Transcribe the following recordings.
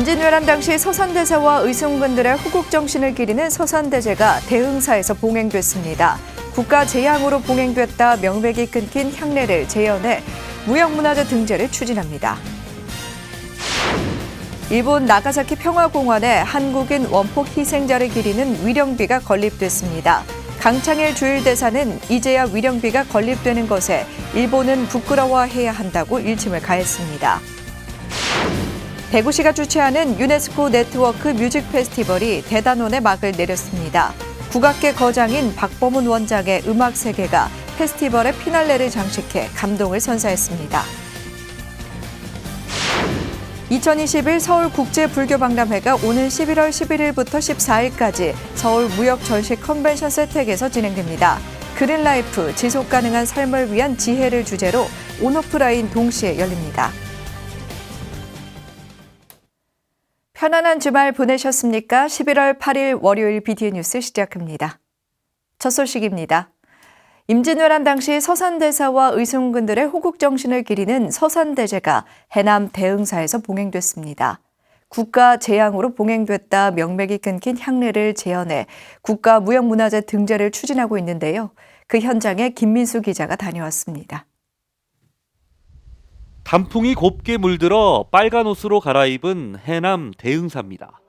임진왜란 당시 서산대사와 의승군들의 호국 정신을 기리는 서산대제가 대흥사에서 봉행됐습니다. 국가 재앙으로 봉행됐다 명맥이 끊긴 향례를 재현해 무형문화재 등재를 추진합니다. 일본 나가사키 평화공원에 한국인 원폭 희생자를 기리는 위령비가 건립됐습니다. 강창일 주일대사는 이제야 위령비가 건립되는 것에 일본은 부끄러워해야 한다고 일침을 가했습니다. 대구시가 주최하는 유네스코 네트워크 뮤직 페스티벌이 대단원의 막을 내렸습니다. 국악계 거장인 박범훈 원장의 음악 세계가 페스티벌의 피날레를 장식해 감동을 선사했습니다. 2021 서울국제불교박람회가 오는 11월 11일부터 14일까지 서울무역전시 컨벤션 세택에서 진행됩니다. 그린라이프, 지속가능한 삶을 위한 지혜를 주제로 온오프라인 동시에 열립니다. 편안한 주말 보내셨습니까? 11월 8일 월요일 BTN 뉴스 시작합니다. 첫 소식입니다. 임진왜란 당시 서산대사와 의승군들의 호국 정신을 기리는 서산대제가 해남 대흥사에서 봉행됐습니다. 국가 재앙으로 봉행됐다 명맥이 끊긴 향례를 재현해 국가 무형문화재 등재를 추진하고 있는데요. 그 현장에 김민수 기자가 다녀왔습니다. 단풍이 곱게 물들어 빨간 옷으로 갈아입은 해남 대흥사입니다.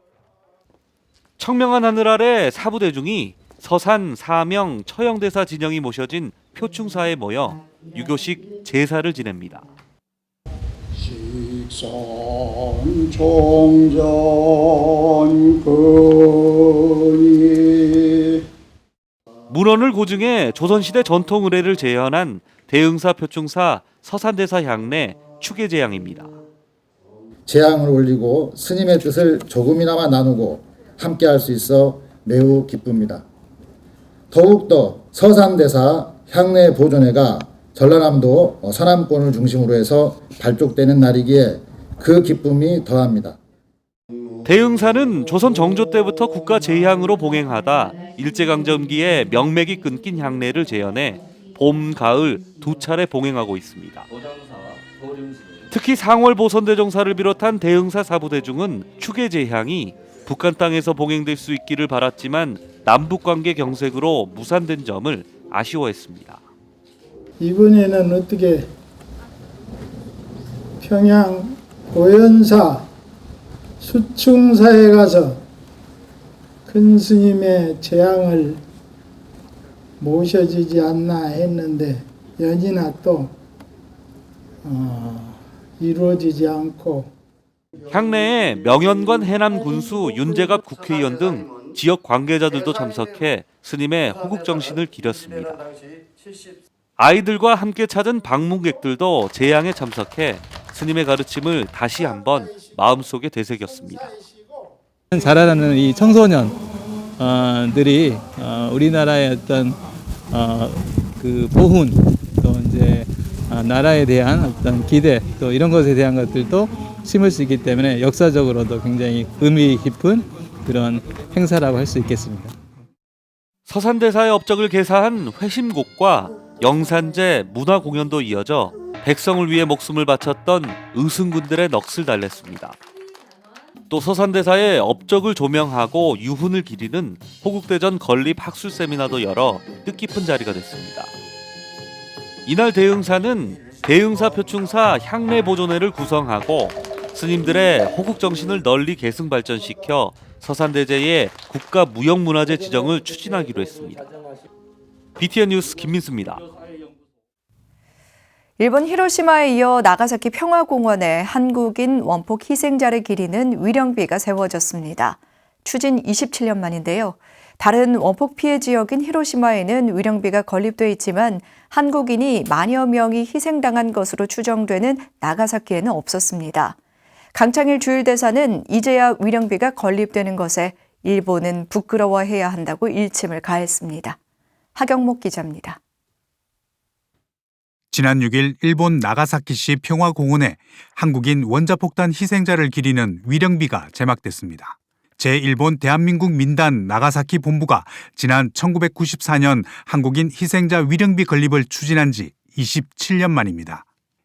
청명한 하늘 아래 사부대중이 서산, 사명, 처형대사 진영이 모셔진 표충사에 모여 유교식 제사를 지냅니다. 문헌을 고증해 조선시대 전통 의례를 재현한 대흥사 표충사 서산대사 향례 추계제향입니다. 제향을 올리고 스님의 뜻을 조금이나마 나누고 함께할 수 있어 매우 기쁩니다. 더욱더 서산대사 향례 보존회가 전라남도 서남권을 중심으로 해서 발족되는 날이기에 그 기쁨이 더합니다. 대흥사는 조선 정조 때부터 국가 제향으로 봉행하다 일제강점기에 명맥이 끊긴 향례를 재현해 봄, 가을 두 차례 봉행하고 있습니다. 특히 상월 보선대종사를 비롯한 대흥사 사부대중은 추계제향이 북한 땅에서 봉행될 수 있기를 바랐지만 남북관계 경색으로 무산된 점을 아쉬워했습니다. 이번에는 어떻게 평양 고연사 수충사에 가서 큰 스님의 재향을 모셔지지 않나 했는데 연이나 또 이루어지지 않고 향례에 명현관 해남 군수 윤재갑 국회의원 등 지역 관계자들도 참석해 스님의 호국 정신을 기렸습니다. 아이들과 함께 찾은 방문객들도 제향에 참석해 스님의 가르침을 다시 한번 마음속에 되새겼습니다. 자라나는 이 청소년들이 우리나라의 어떤 그 보훈 또 이제 나라에 대한 어떤 기대 또 이런 것에 대한 것들도 심을 수 있기 때문에 역사적으로도 굉장히 의미 깊은 그런 행사라고 할 수 있겠습니다. 서산대사의 업적을 계사한 회심곡과 영산제 문화 공연도 이어져 백성을 위해 목숨을 바쳤던 의승군들의 넋을 달랬습니다. 또 서산대사의 업적을 조명하고 유훈을 기리는 호국대전 건립 학술 세미나도 열어 뜻깊은 자리가 됐습니다. 이날 대흥사는 대흥사 표충사 향례 보존회를 구성하고 스님들의 호국 정신을 널리 계승 발전시켜 서산대제의 국가 무형문화재 지정을 추진하기로 했습니다. BTN 뉴스 김민수입니다. 일본 히로시마에 이어 나가사키 평화공원에 한국인 원폭 희생자를 기리는 위령비가 세워졌습니다. 추진 27년 만인데요. 다른 원폭 피해 지역인 히로시마에는 위령비가 건립돼 있지만 한국인이 만여 명이 희생당한 것으로 추정되는 나가사키에는 없었습니다. 강창일 주일대사는 이제야 위령비가 건립되는 것에 일본은 부끄러워해야 한다고 일침을 가했습니다. 하경목 기자입니다. 지난 6일 일본 나가사키시 평화공원에 한국인 원자폭탄 희생자를 기리는 위령비가 제막됐습니다. 제1본 대한민국 민단 나가사키 본부가 지난 1994년 한국인 희생자 위령비 건립을 추진한 지 27년 만입니다.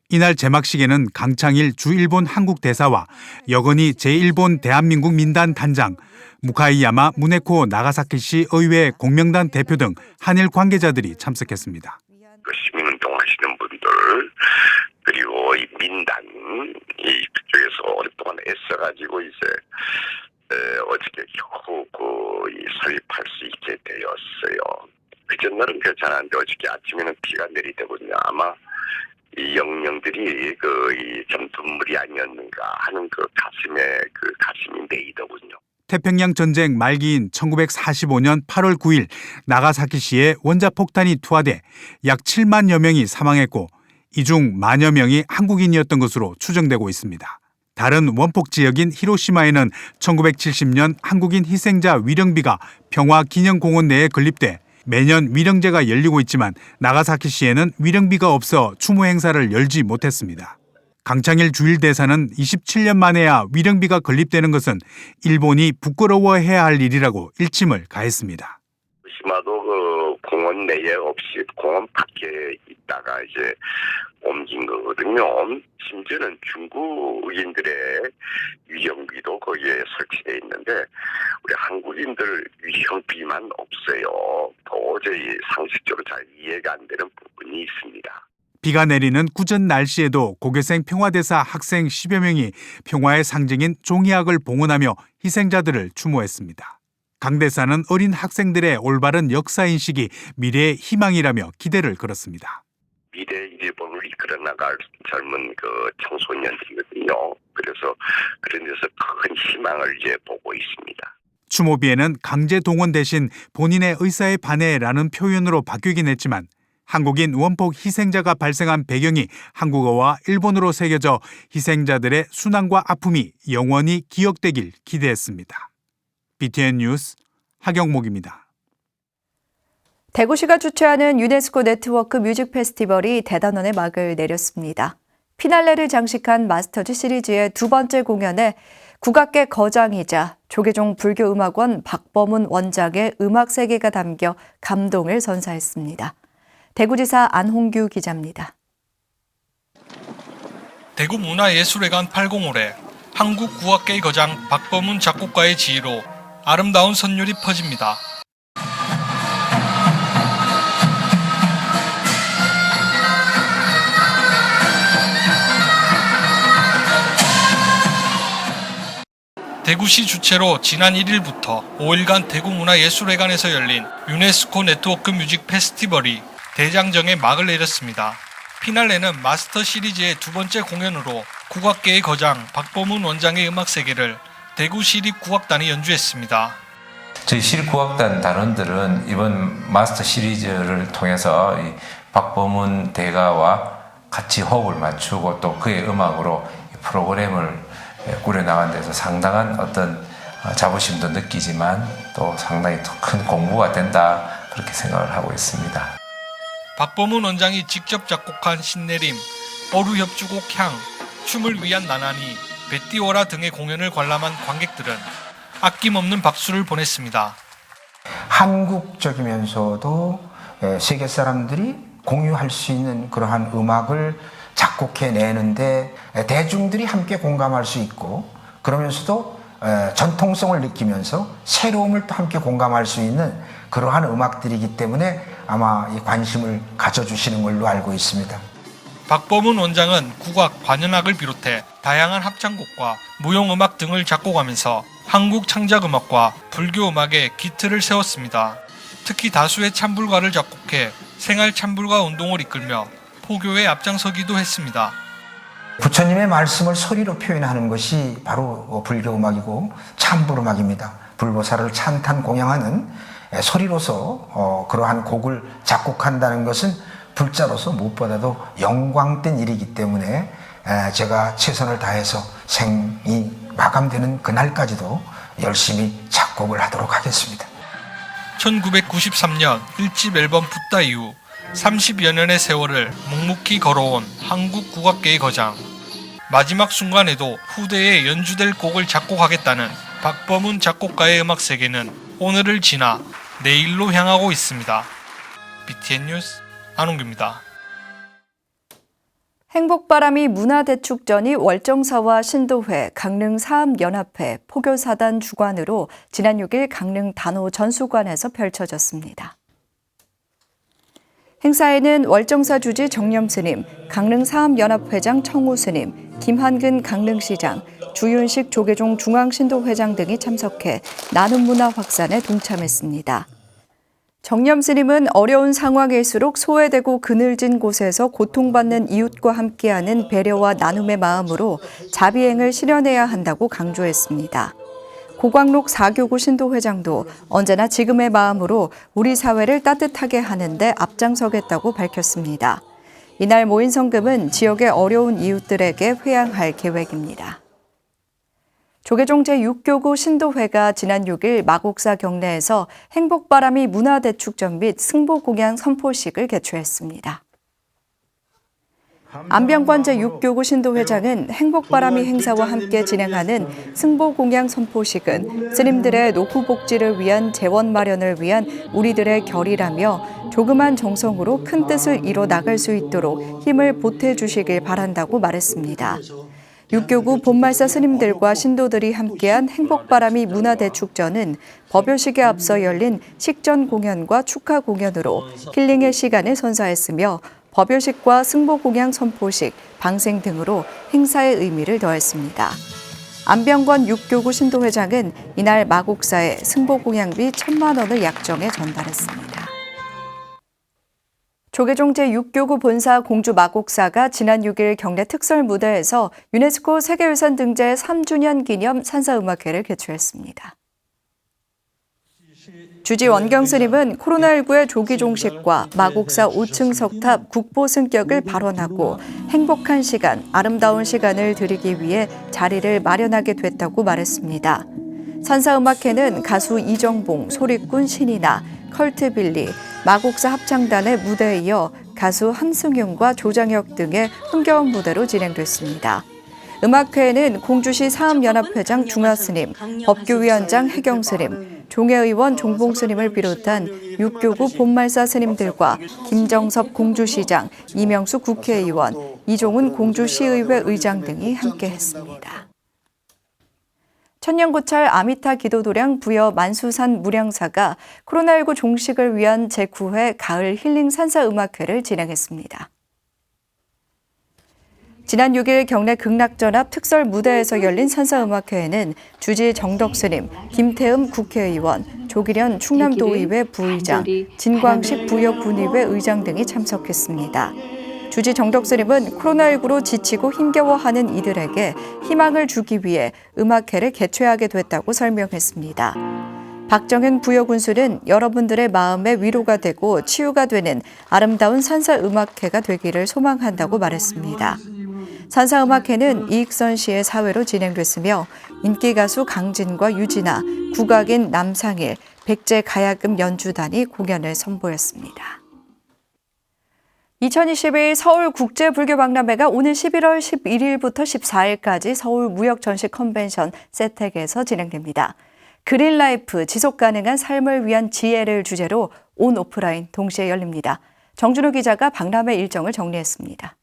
이날 제막식에는 강창일 주일본 한국 대사와 여건희 제1본 대한민국 민단 단장, 무카이야마 무네코 나가사키시 의회 공명단 대표 등 한일 관계자들이 참석했습니다. 시민운동 하시는 분들 그리고 이 민단 이쪽에서 오랫동안 애써가지고 이제 어저께 겨우 설립할 수 있게 되었어요. 그 전날은 괜찮았는데 어저께 아침에는 비가 내리더군요. 아마 이 영령들이 좀 눈물이 아니었는가 하는 가슴이 내이더군요. 태평양 전쟁 말기인 1945년 8월 9일 나가사키시에 원자폭탄이 투하돼 약 7만여 명이 사망했고 이 중 만여 명이 한국인이었던 것으로 추정되고 있습니다. 다른 원폭 지역인 히로시마에는 1970년 한국인 희생자 위령비가 평화기념공원 내에 건립돼 매년 위령제가 열리고 있지만 나가사키시에는 위령비가 없어 추모 행사를 열지 못했습니다. 강창일 주일대사는 27년 만에야 위령비가 건립되는 것은 일본이 부끄러워해야 할 일이라고 일침을 가했습니다. 시마도 공원 내에 없이 공원 밖에 있다가 이제 옮긴 거거든요. 심지어는 중국인들의 위령비도 거기에 설치되어 있는데 우리 한국인들 위령비만 없어요. 도저히 상식적으로 잘 이해가 안 되는 부분이 있습니다. 비가 내리는 꾸전 날씨에도 고교생 평화대사 학생 10여 명이 평화의 상징인 종이학을 봉헌하며 희생자들을 추모했습니다. 강 대사는 어린 학생들의 올바른 역사인식이 미래의 희망이라며 기대를 걸었습니다. 미래 일본을 이끌어 나갈 젊은 청소년들이거든요. 그래서 그런 데서 큰 희망을 이제 보고 있습니다. 추모비에는 강제 동원 대신 본인의 의사에 반해라는 표현으로 바뀌긴 했지만 한국인 원폭 희생자가 발생한 배경이 한국어와 일본어로 새겨져 희생자들의 순환과 아픔이 영원히 기억되길 기대했습니다. BTN 뉴스 하경목입니다. 대구시가 주최하는 유네스코 네트워크 뮤직 페스티벌이 대단원에 막을 내렸습니다. 피날레를 장식한 마스터즈 시리즈의 두 번째 공연에 국악계 거장이자 조계종 불교음악원 박범훈 원장의 음악 세계가 담겨 감동을 선사했습니다. 대구지사 안홍규 기자입니다. 대구문화예술회관 805래 한국국악계의 거장 박범훈 작곡가의 지휘로 아름다운 선율이 퍼집니다. 대구시 주최로 지난 1일부터 5일간 대구문화예술회관에서 열린 유네스코 네트워크 뮤직 페스티벌이 대장정에 막을 내렸습니다. 피날레는 마스터 시리즈의 두 번째 공연으로 국악계의 거장 박범훈 원장의 음악 세계를 대구시립국악단이 연주했습니다. 저희 시립국악단 단원들은 이번 마스터 시리즈를 통해서 이 박범훈 대가와 같이 호흡을 맞추고 또 그의 음악으로 프로그램을 꾸려나간 데서 상당한 어떤 자부심도 느끼지만 또 상당히 큰 공부가 된다 그렇게 생각을 하고 있습니다. 박범훈 원장이 직접 작곡한 신내림, 어루협주곡 향, 춤을 위한 나나니, 베띠오라 등의 공연을 관람한 관객들은 아낌없는 박수를 보냈습니다. 한국적이면서도 세계 사람들이 공유할 수 있는 그러한 음악을 작곡해내는데 대중들이 함께 공감할 수 있고 그러면서도 전통성을 느끼면서 새로움을 또 함께 공감할 수 있는 그러한 음악들이기 때문에 아마 이 관심을 가져주시는 걸로 알고 있습니다. 박범훈 원장은 국악, 관현악을 비롯해 다양한 합창곡과 무용음악 등을 작곡하면서 한국 창작음악과 불교음악에 기틀을 세웠습니다. 특히 다수의 찬불가를 작곡해 생활 찬불가 운동을 이끌며 포교에 앞장서기도 했습니다. 부처님의 말씀을 소리로 표현하는 것이 바로 불교음악이고 찬불음악입니다. 불보살을 찬탄 공양하는 소리로서 그러한 곡을 작곡한다는 것은 불자로서 무엇보다도 영광된 일이기 때문에 제가 최선을 다해서 생이 마감되는 그날까지도 열심히 작곡을 하도록 하겠습니다. 1993년 1집 앨범 붓다 이후 30여 년의 세월을 묵묵히 걸어온 한국 국악계의 거장. 마지막 순간에도 후대에 연주될 곡을 작곡하겠다는 박범훈 작곡가의 음악 세계는 오늘을 지나 내일로 향하고 있습니다. BTN 뉴스 안홍규입니다. 행복바람이 문화대축전이 월정사와 신도회, 강릉사암연합회, 포교사단 주관으로 지난 6일 강릉 단호 전수관에서 펼쳐졌습니다. 행사에는 월정사 주지 정념스님, 강릉사암연합회장 청우스님, 김한근 강릉시장, 주윤식 조계종 중앙신도회장 등이 참석해 나눔 문화 확산에 동참했습니다. 정념스님은 어려운 상황일수록 소외되고 그늘진 곳에서 고통받는 이웃과 함께하는 배려와 나눔의 마음으로 자비행을 실현해야 한다고 강조했습니다. 고광록 4교구 신도회장도 언제나 지금의 마음으로 우리 사회를 따뜻하게 하는데 앞장서겠다고 밝혔습니다. 이날 모인 성금은 지역의 어려운 이웃들에게 회향할 계획입니다. 조계종 제6교구 신도회가 지난 6일 마곡사 경내에서 행복바람이 문화대축전 및 승보공양 선포식을 개최했습니다. 안병관 제6교구 신도회장은 행복바람이 행사와 함께 진행하는 승보공양 선포식은 스님들의 노후복지를 위한 재원 마련을 위한 우리들의 결의라며 조그만 정성으로 큰 뜻을 이뤄 나갈 수 있도록 힘을 보태주시길 바란다고 말했습니다. 6교구 본말사 스님들과 신도들이 함께한 행복바람이 문화대축전은 법요식에 앞서 열린 식전 공연과 축하 공연으로 힐링의 시간을 선사했으며 법요식과 승보공양 선포식, 방생 등으로 행사의 의미를 더했습니다. 안병권 6교구 신도회장은 이날 마곡사에 승보공양비 1,000만 원을 약정해 전달했습니다. 조계종 제6교구 본사 공주 마곡사가 지난 6일 경내 특설 무대에서 유네스코 세계유산 등재 3주년 기념 산사음악회를 개최했습니다. 주지 원경 스님은 코로나19의 조기 종식과 마곡사 5층 석탑 국보 승격을 발언하고 행복한 시간, 아름다운 시간을 드리기 위해 자리를 마련하게 됐다고 말했습니다. 산사음악회는 가수 이정봉, 소리꾼 신이나, 컬트빌리, 마곡사 합창단의 무대에 이어 가수 한승윤과 조장혁 등의 흥겨운 무대로 진행됐습니다. 음악회에는 공주시 사암연합회장 중화스님, 법규위원장 해경스님, 종회의원 종봉스님을 비롯한 6교구 본말사 스님들과 김정섭 공주시장, 이명수 국회의원, 이종훈 공주시의회 의장 등이 함께했습니다. 천년고찰 아미타 기도도량 부여 만수산 무량사가 코로나19 종식을 위한 제9회 가을 힐링 산사음악회를 진행했습니다. 지난 6일 경내 극락전합 특설 무대에서 열린 산사음악회에는 주지 정덕스님, 김태흠 국회의원, 조기련 충남도의회 부의장, 진광식 부여군의회 의장 등이 참석했습니다. 주지 정덕스님은 코로나19로 지치고 힘겨워하는 이들에게 희망을 주기 위해 음악회를 개최하게 됐다고 설명했습니다. 박정현 부여군수는 여러분들의 마음에 위로가 되고 치유가 되는 아름다운 산사음악회가 되기를 소망한다고 말했습니다. 산사음악회는 이익선 씨의 사회로 진행됐으며 인기 가수 강진과 유진아, 국악인 남상일, 백제 가야금 연주단이 공연을 선보였습니다. 2021 서울국제불교박람회가 오늘 11월 11일부터 14일까지 서울무역전시 컨벤션 세텍에서 진행됩니다. 그린라이프, 지속가능한 삶을 위한 지혜를 주제로 온 오프라인 동시에 열립니다. 정준호 기자가 박람회 일정을 정리했습니다.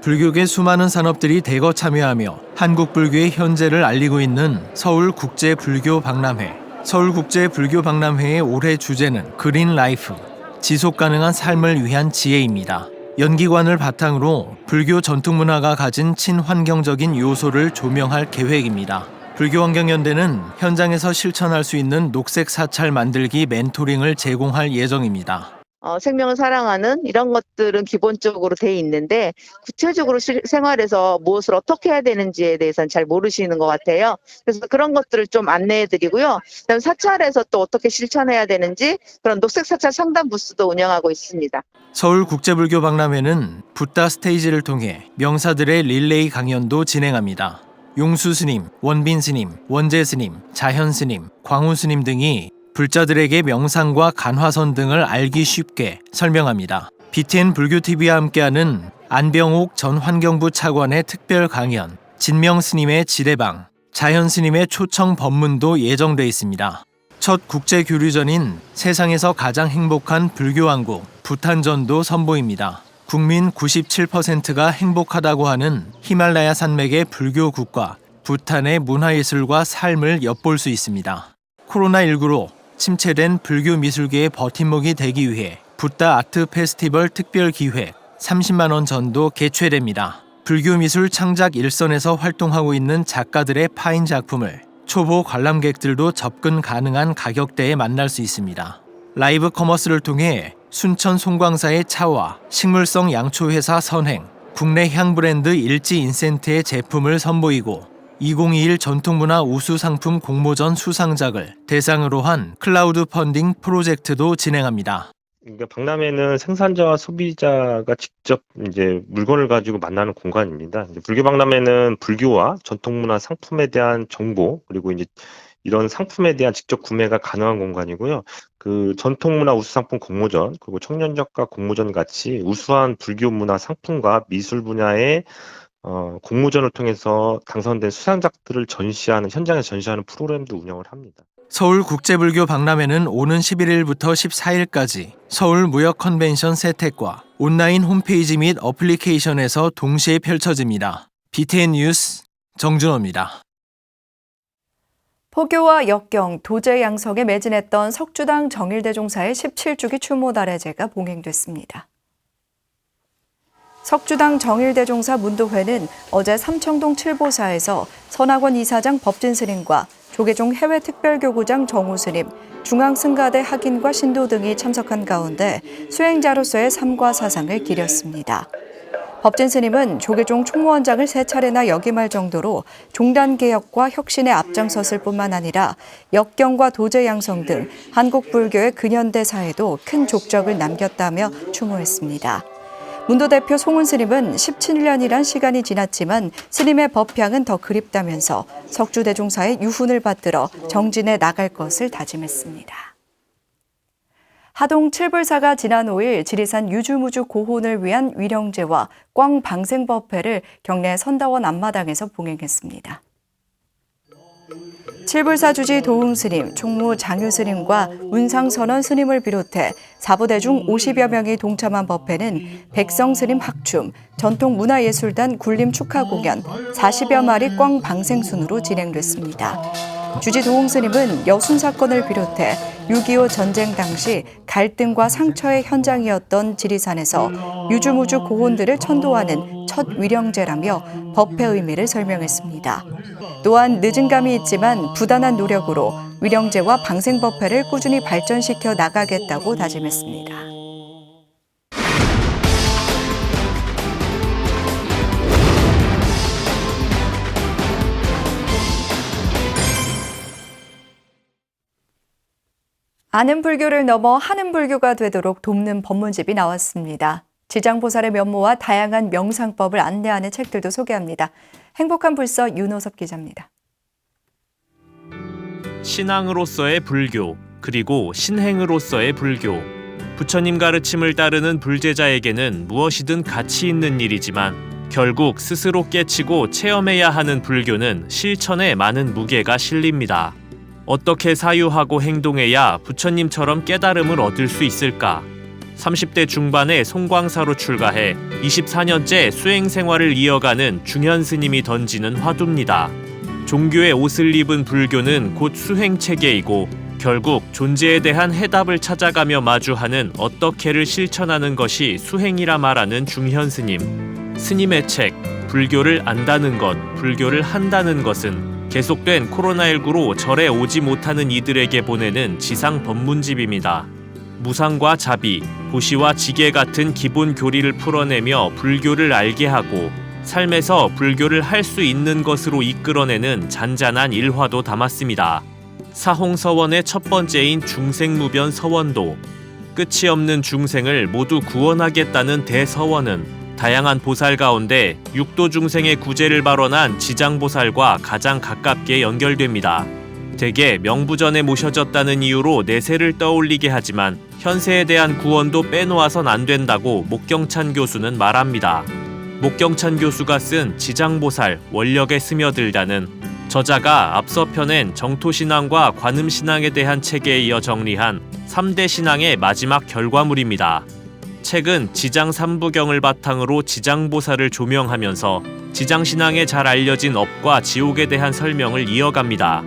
불교계 수많은 산업들이 대거 참여하며 한국 불교의 현재를 알리고 있는 서울국제불교박람회. 서울국제불교박람회의 올해 주제는 그린라이프, 지속가능한 삶을 위한 지혜입니다. 연기관을 바탕으로 불교 전통문화가 가진 친환경적인 요소를 조명할 계획입니다. 불교환경연대는 현장에서 실천할 수 있는 녹색 사찰 만들기 멘토링을 제공할 예정입니다. 생명을 사랑하는 이런 것들은 기본적으로 돼 있는데 구체적으로 생활에서 무엇을 어떻게 해야 되는지에 대해서는 잘 모르시는 것 같아요. 그래서 그런 것들을 좀 안내해드리고요. 그다음 사찰에서 또 어떻게 실천해야 되는지 그런 녹색 사찰 상담 부스도 운영하고 있습니다. 서울국제불교박람회는 붓다 스테이지를 통해 명사들의 릴레이 강연도 진행합니다. 용수 스님, 원빈 스님, 원재 스님, 자현 스님, 광우 스님 등이 불자들에게 명상과 간화선 등을 알기 쉽게 설명합니다. BTN 불교TV와 함께하는 안병옥 전 환경부 차관의 특별 강연, 진명 스님의 지대방, 자현 스님의 초청 법문도 예정돼 있습니다. 첫 국제교류전인 세상에서 가장 행복한 불교왕국 부탄전도 선보입니다. 국민 97%가 행복하다고 하는 히말라야 산맥의 불교 국가 부탄의 문화예술과 삶을 엿볼 수 있습니다. 코로나19로 침체된 불교 미술계의 버팀목이 되기 위해 붓다 아트 페스티벌 특별 기획 30만 원 전도 개최됩니다. 불교 미술 창작 일선에서 활동하고 있는 작가들의 파인 작품을 초보 관람객들도 접근 가능한 가격대에 만날 수 있습니다. 라이브 커머스를 통해 순천 송광사의 차와 식물성 양초 회사 선행, 국내 향 브랜드 일지 인센트의 제품을 선보이고 2021 전통문화 우수 상품 공모전 수상작을 대상으로 한 클라우드 펀딩 프로젝트도 진행합니다. 그러니까 박람회는 생산자와 소비자가 직접 이제 물건을 가지고 만나는 공간입니다. 이제 불교 박람회는 불교와 전통문화 상품에 대한 정보, 그리고 이제 이런 상품에 대한 직접 구매가 가능한 공간이고요. 그 전통문화 우수상품 공모전, 그리고 청년작가 공모전 같이 우수한 불교 문화 상품과 미술 분야의 공모전을 통해서 당선된 수상작들을 전시하는, 현장에서 전시하는 프로그램도 운영을 합니다. 서울국제불교 박람회는 오는 11일부터 14일까지 서울무역컨벤션 세택과 온라인 홈페이지 및 어플리케이션에서 동시에 펼쳐집니다. BTN 뉴스 정준호입니다. 포교와 역경, 도제 양성에 매진했던 석주당 정일대종사의 17주기 추모달해제가 봉행됐습니다. 석주당 정일대종사 문도회는 어제 삼청동 칠보사에서 선학원 이사장 법진 스님과 조계종 해외특별교구장 정우 스님, 중앙승가대 학인과 신도 등이 참석한 가운데 수행자로서의 삶과 사상을 기렸습니다. 법진 스님은 조계종 총무원장을 3차례나 역임할 정도로 종단 개혁과 혁신에 앞장섰을 뿐만 아니라 역경과 도제 양성 등 한국 불교의 근현대사에도 큰 족적을 남겼다며 추모했습니다. 문도 대표 송은 스님은 17년이란 시간이 지났지만 스님의 법향은 더 그립다면서 석주대종사의 유훈을 받들어 정진해 나갈 것을 다짐했습니다. 하동 칠불사가 지난 5일 지리산 유주무주 고혼을 위한 위령제와 꽝 방생법회를 경내 선다원 앞마당에서 봉행했습니다. 칠불사 주지 도웅 스님, 총무 장유 스님과 운상선원 스님을 비롯해 사부대중 50여 명이 동참한 법회는 백성 스님 학춤, 전통문화예술단 굴림 축하 공연, 40여 마리 꽝 방생순으로 진행됐습니다. 주지 도웅 스님은 여순 사건을 비롯해 6.25 전쟁 당시 갈등과 상처의 현장이었던 지리산에서 유주무주 고혼들을 천도하는 첫 위령제라며 법회 의미를 설명했습니다. 또한 늦은 감이 있지만 부단한 노력으로 위령제와 방생법회를 꾸준히 발전시켜 나가겠다고 다짐했습니다. 아는 불교를 넘어 하는 불교가 되도록 돕는 법문집이 나왔습니다. 지장보살의 면모와 다양한 명상법을 안내하는 책들도 소개합니다. 행복한 불서 윤호섭 기자입니다. 신앙으로서의 불교, 그리고 신행으로서의 불교. 부처님 가르침을 따르는 불제자에게는 무엇이든 가치 있는 일이지만 결국 스스로 깨치고 체험해야 하는 불교는 실천에 많은 무게가 실립니다. 어떻게 사유하고 행동해야 부처님처럼 깨달음을 얻을 수 있을까? 30대 중반에 송광사로 출가해 24년째 수행 생활을 이어가는 중현 스님이 던지는 화두입니다. 종교의 옷을 입은 불교는 곧 수행 체계이고 결국 존재에 대한 해답을 찾아가며 마주하는 어떻게를 실천하는 것이 수행이라 말하는 중현 스님. 스님의 책 불교를 안다는 것, 불교를 한다는 것은 계속된 코로나19로 절에 오지 못하는 이들에게 보내는 지상 법문집입니다. 무상과 자비, 보시와 지계 같은 기본 교리를 풀어내며 불교를 알게 하고 삶에서 불교를 할 수 있는 것으로 이끌어내는 잔잔한 일화도 담았습니다. 사홍서원의 첫 번째인 중생무변 서원도, 끝이 없는 중생을 모두 구원하겠다는 대서원은 다양한 보살 가운데 육도 중생의 구제를 발언한 지장보살과 가장 가깝게 연결됩니다. 대개 명부전에 모셔졌다는 이유로 내세를 떠올리게 하지만 현세에 대한 구원도 빼놓아선 안 된다고 목경찬 교수는 말합니다. 목경찬 교수가 쓴 지장보살 원력에 스며들다는 저자가 앞서 펴낸 정토신앙과 관음신앙에 대한 책에 이어 정리한 3대 신앙의 마지막 결과물입니다. 책은 지장 3부경을 바탕으로 지장보살을 조명하면서 지장신앙에 잘 알려진 업과 지옥에 대한 설명을 이어갑니다.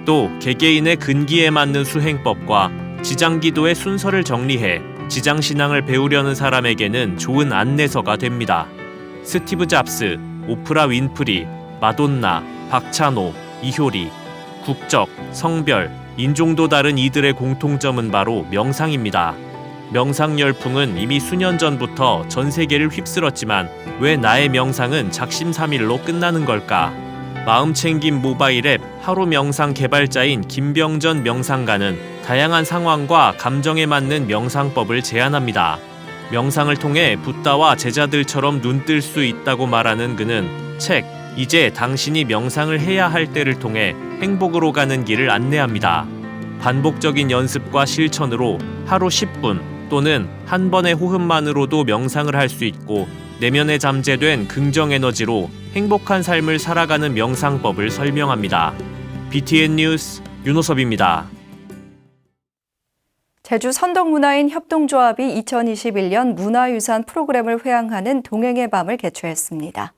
또 개개인의 근기에 맞는 수행법과 지장기도의 순서를 정리해 지장신앙을 배우려는 사람에게는 좋은 안내서가 됩니다. 스티브 잡스, 오프라 윈프리, 마돈나, 박찬호, 이효리, 국적, 성별, 인종도 다른 이들의 공통점은 바로 명상입니다. 명상 열풍은 이미 수년 전부터 전 세계를 휩쓸었지만 왜 나의 명상은 작심삼일로 끝나는 걸까? 마음챙김 모바일 앱 하루 명상 개발자인 김병전 명상가는 다양한 상황과 감정에 맞는 명상법을 제안합니다. 명상을 통해 붓다와 제자들처럼 눈뜰 수 있다고 말하는 그는 책 이제 당신이 명상을 해야 할 때를 통해 행복으로 가는 길을 안내합니다. 반복적인 연습과 실천으로 하루 10분 또는 한 번의 호흡만으로도 명상을 할 수 있고 내면에 잠재된 긍정 에너지로 행복한 삶을 살아가는 명상법을 설명합니다. BTN 뉴스 윤호섭입니다. 제주 선덕문화인 협동조합이 2021년 문화유산 프로그램을 회항하는 동행의 밤을 개최했습니다.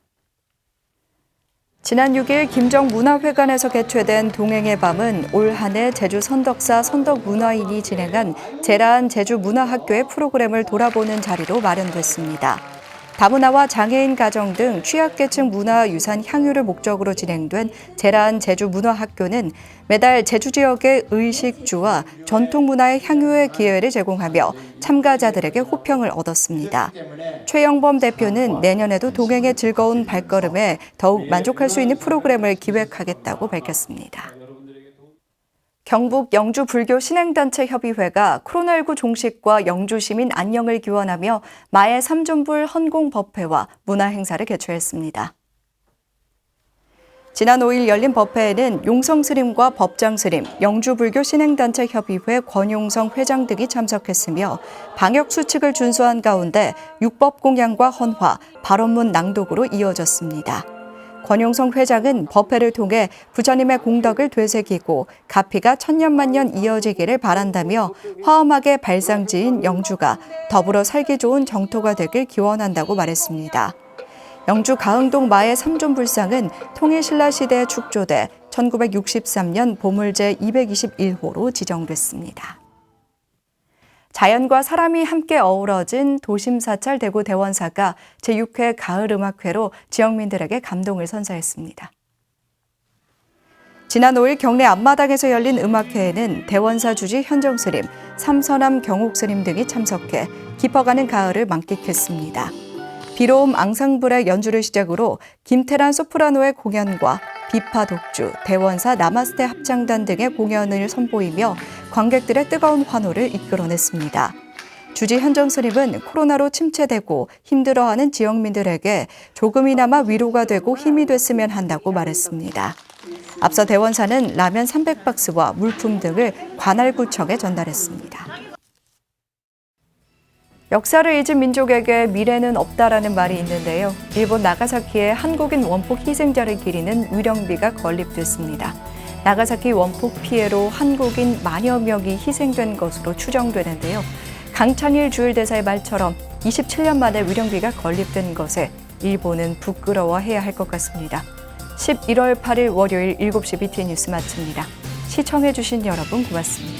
지난 6일 김정문화회관에서 개최된 동행의 밤은 올 한 해 제주 선덕사 선덕문화인이 진행한 제라한 제주문화학교의 프로그램을 돌아보는 자리로 마련됐습니다. 다문화와 장애인 가정 등 취약계층 문화유산 향유를 목적으로 진행된 제라한 제주문화학교는 매달 제주 지역의 의식주와 전통문화의 향유의 기회를 제공하며 참가자들에게 호평을 얻었습니다. 최영범 대표는 내년에도 동행의 즐거운 발걸음에 더욱 만족할 수 있는 프로그램을 기획하겠다고 밝혔습니다. 경북 영주 불교 신행단체 협의회가 코로나19 종식과 영주 시민 안녕을 기원하며 마의 삼존불 헌공법회와 문화행사를 개최했습니다. 지난 5일 열린 법회에는 용성스님과 법장스님, 영주불교 신행단체 협의회 권용성 회장 등이 참석했으며 방역수칙을 준수한 가운데 육법공양과 헌화, 발언문 낭독으로 이어졌습니다. 권용성 회장은 법회를 통해 부처님의 공덕을 되새기고 가피가 천년만년 이어지기를 바란다며 화엄하게 발상지인 영주가 더불어 살기 좋은 정토가 되길 기원한다고 말했습니다. 영주 가흥동 마의 삼존불상은 통일신라시대에 축조돼 1963년 보물제 221호로 지정됐습니다. 자연과 사람이 함께 어우러진 도심사찰 대구 대원사가 제6회 가을음악회로 지역민들에게 감동을 선사했습니다. 지난 5일 경내 앞마당에서 열린 음악회에는 대원사 주지 현정스님, 삼서남 경옥스님 등이 참석해 깊어가는 가을을 만끽했습니다. 비로움 앙상블의 연주를 시작으로 김태란 소프라노의 공연과 비파 독주, 대원사 나마스테 합창단 등의 공연을 선보이며 관객들의 뜨거운 환호를 이끌어냈습니다. 주지 현정스님은 코로나로 침체되고 힘들어하는 지역민들에게 조금이나마 위로가 되고 힘이 됐으면 한다고 말했습니다. 앞서 대원사는 라면 300박스와 물품 등을 관할구청에 전달했습니다. 역사를 잊은 민족에게 미래는 없다라는 말이 있는데요. 일본 나가사키의 한국인 원폭 희생자를 기리는 위령비가 건립됐습니다. 나가사키 원폭 피해로 한국인 만여 명이 희생된 것으로 추정되는데요. 강창일 주일대사의 말처럼 27년 만에 위령비가 건립된 것에 일본은 부끄러워해야 할 것 같습니다. 11월 8일 월요일 7시 BTN 뉴스 마칩니다. 시청해주신 여러분 고맙습니다.